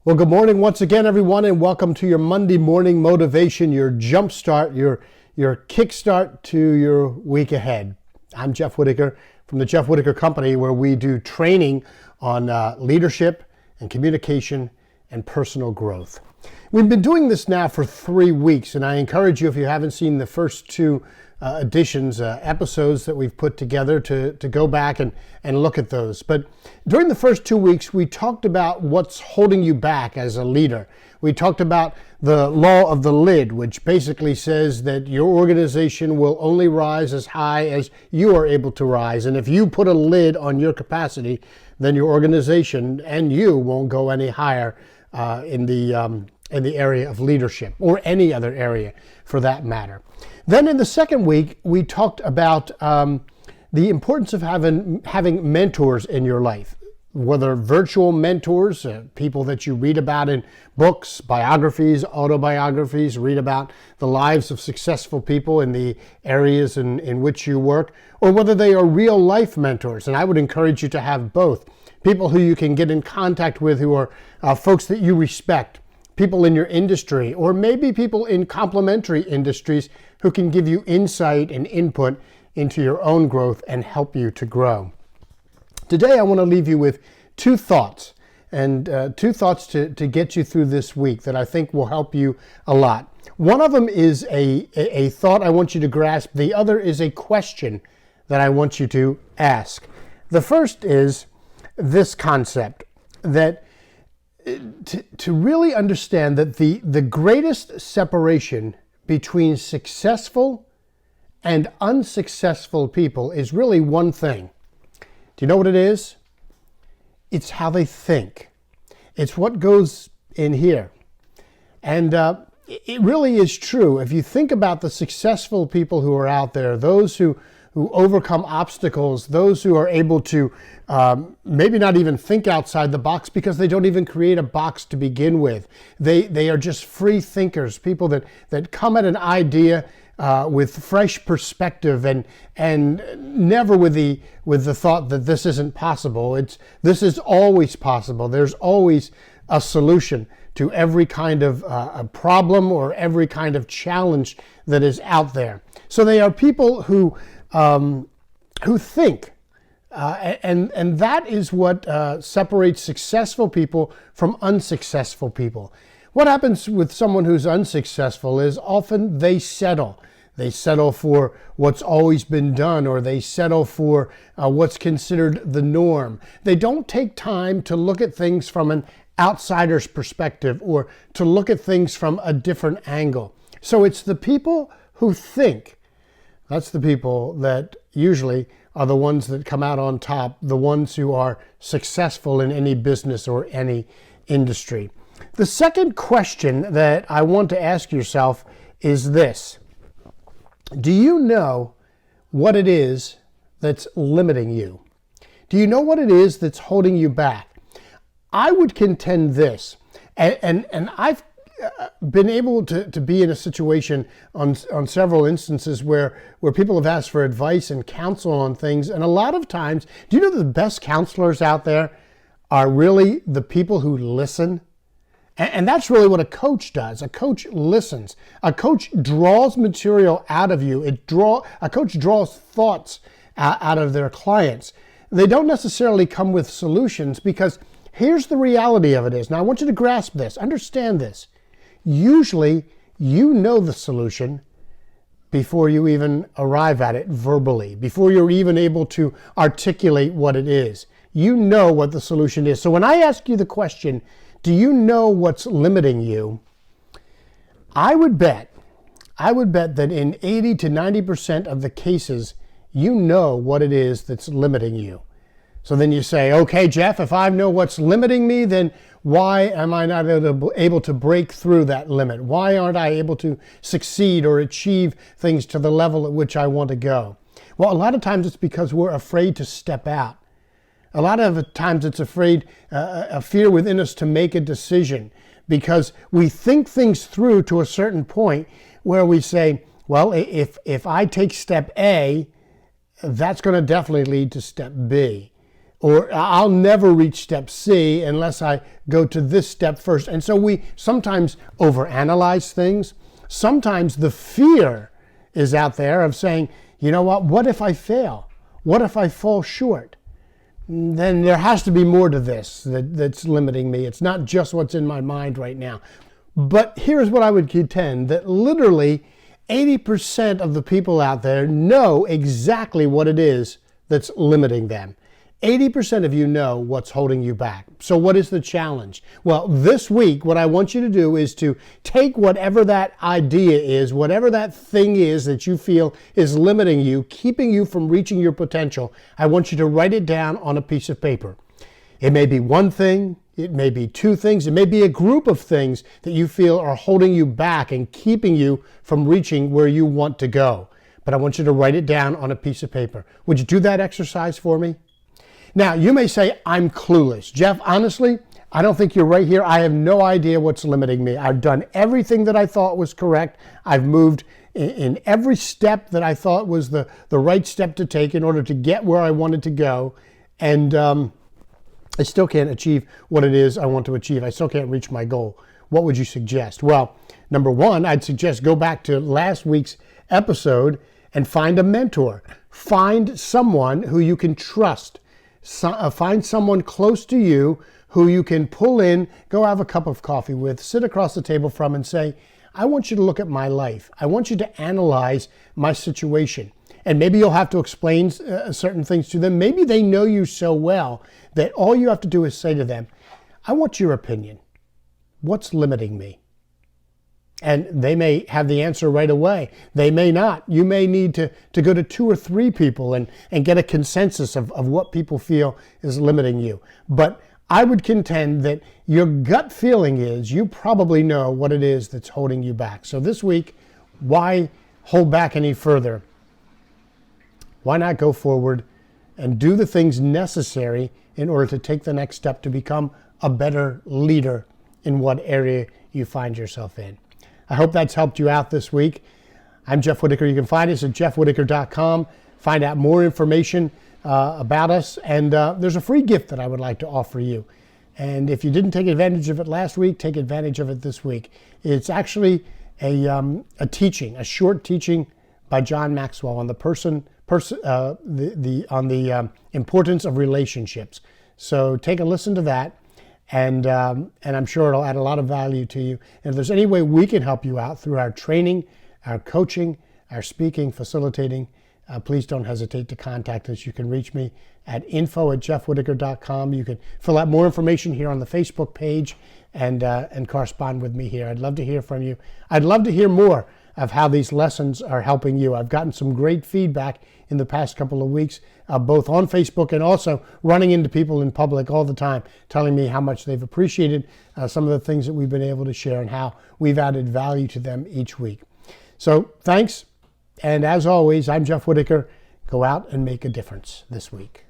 Well, good morning once again, everyone, and welcome to your Monday morning motivation, your jumpstart, your kickstart to your week ahead. I'm Jeff Whitaker from the Jeff Whitaker Company, where we do training on leadership and communication and personal growth. We've been doing this now for 3 weeks, and I encourage you, if you haven't seen the first two episodes that we've put together, to go back and look at those. But during the first 2 weeks, we talked about what's holding you back as a leader. We talked about the law of the lid, which basically says that your organization will only rise as high as you are able to rise. And if you put a lid on your capacity, then your organization and you won't go any higher in the area of leadership, or any other area for that matter. Then in the second week, we talked about the importance of having mentors in your life, whether virtual mentors, people that you read about in books, biographies, autobiographies, read about the lives of successful people in the areas in which you work, or whether they are real life mentors. And I would encourage you to have both. People who you can get in contact with, who are folks that you respect, people in your industry, or maybe people in complementary industries who can give you insight and input into your own growth and help you to grow. Today, I want to leave you with two thoughts, and two thoughts to get you through this week that I think will help you a lot. One of them is a thought I want you to grasp. The other is a question that I want you to ask. The first is this concept, that to really understand that the greatest separation between successful and unsuccessful people is really one thing. Do you know what it is? It's how they think. It's what goes in here. And it really is true. If you think about the successful people who are out there, those who overcome obstacles, those who are able to maybe not even think outside the box because they don't even create a box to begin with. They are just free thinkers, people that come at an idea with fresh perspective and never with the thought that this isn't possible. This is always possible. There's always a solution to every kind of a problem or every kind of challenge that is out there. So they are people who think, and that is what separates successful people from unsuccessful people. What happens with someone who's unsuccessful is often they settle. They settle for what's always been done, or they settle for what's considered the norm. They don't take time to look at things from an outsider's perspective, or to look at things from a different angle. So it's the people who think. That's the people that usually are the ones that come out on top, the ones who are successful in any business or any industry. The second question that I want to ask yourself is this. Do you know what it is that's limiting you? Do you know what it is that's holding you back? I would contend this, and I've been able to be in a situation on several instances where people have asked for advice and counsel on things. And a lot of times, do you know that the best counselors out there are really the people who listen? And that's really what a coach does. A coach listens. A coach draws material out of you. A coach draws thoughts out of their clients. They don't necessarily come with solutions, because here's the reality of it is. Now, I want you to grasp this. Understand this. Usually, you know the solution before you even arrive at it verbally, before you're even able to articulate what it is. You know what the solution is. So when I ask you the question, do you know what's limiting you? I would bet that in 80 to 90% of the cases, you know what it is that's limiting you. So then you say, okay, Jeff, if I know what's limiting me, then why am I not able to break through that limit? Why aren't I able to succeed or achieve things to the level at which I want to go? Well, a lot of times it's because we're afraid to step out. A lot of times it's a fear within us to make a decision, because we think things through to a certain point where we say, well, if I take step A, that's going to definitely lead to step B. or I'll never reach step C unless I go to this step first. And so we sometimes overanalyze things. Sometimes the fear is out there of saying, you know what if I fail? What if I fall short? Then there has to be more to this that's limiting me. It's not just what's in my mind right now. But here's what I would contend, that literally 80% of the people out there know exactly what it is that's limiting them. 80% of you know what's holding you back. So what is the challenge? Well, this week, what I want you to do is to take whatever that idea is, whatever that thing is that you feel is limiting you, keeping you from reaching your potential. I want you to write it down on a piece of paper. It may be one thing, it may be two things, it may be a group of things that you feel are holding you back and keeping you from reaching where you want to go. But I want you to write it down on a piece of paper. Would you do that exercise for me? Now, you may say, I'm clueless. Jeff, honestly, I don't think you're right here. I have no idea what's limiting me. I've done everything that I thought was correct. I've moved in every step that I thought was the right step to take in order to get where I wanted to go. And I still can't achieve what it is I want to achieve. I still can't reach my goal. What would you suggest? Well, number one, I'd suggest go back to last week's episode and find a mentor. Find someone who you can trust. Find someone close to you who you can pull in, go have a cup of coffee with, sit across the table from and say, I want you to look at my life. I want you to analyze my situation. And maybe you'll have to explain certain things to them. Maybe they know you so well that all you have to do is say to them, I want your opinion. What's limiting me? And they may have the answer right away. They may not. You may need to go to 2 or 3 people and get a consensus of what people feel is limiting you. But I would contend that your gut feeling is you probably know what it is that's holding you back. So this week, why hold back any further? Why not go forward and do the things necessary in order to take the next step to become a better leader in what area you find yourself in? I hope that's helped you out this week. I'm Jeff Whitaker. You can find us at jeffwhitaker.com. Find out more information about us. And there's a free gift that I would like to offer you. And if you didn't take advantage of it last week, take advantage of it this week. It's actually a teaching, a short teaching by John Maxwell on the importance of relationships. So take a listen to that. And I'm sure it'll add a lot of value to you. And if there's any way we can help you out through our training, our coaching, our speaking, facilitating, please don't hesitate to contact us. You can reach me at info@jeffwhitaker.com. You can fill out more information here on the Facebook page and correspond with me here. I'd love to hear from you. I'd love to hear more of how these lessons are helping you. I've gotten some great feedback in the past couple of weeks, both on Facebook and also running into people in public all the time, telling me how much they've appreciated some of the things that we've been able to share and how we've added value to them each week. So thanks. And as always, I'm Jeff Whitaker. Go out and make a difference this week.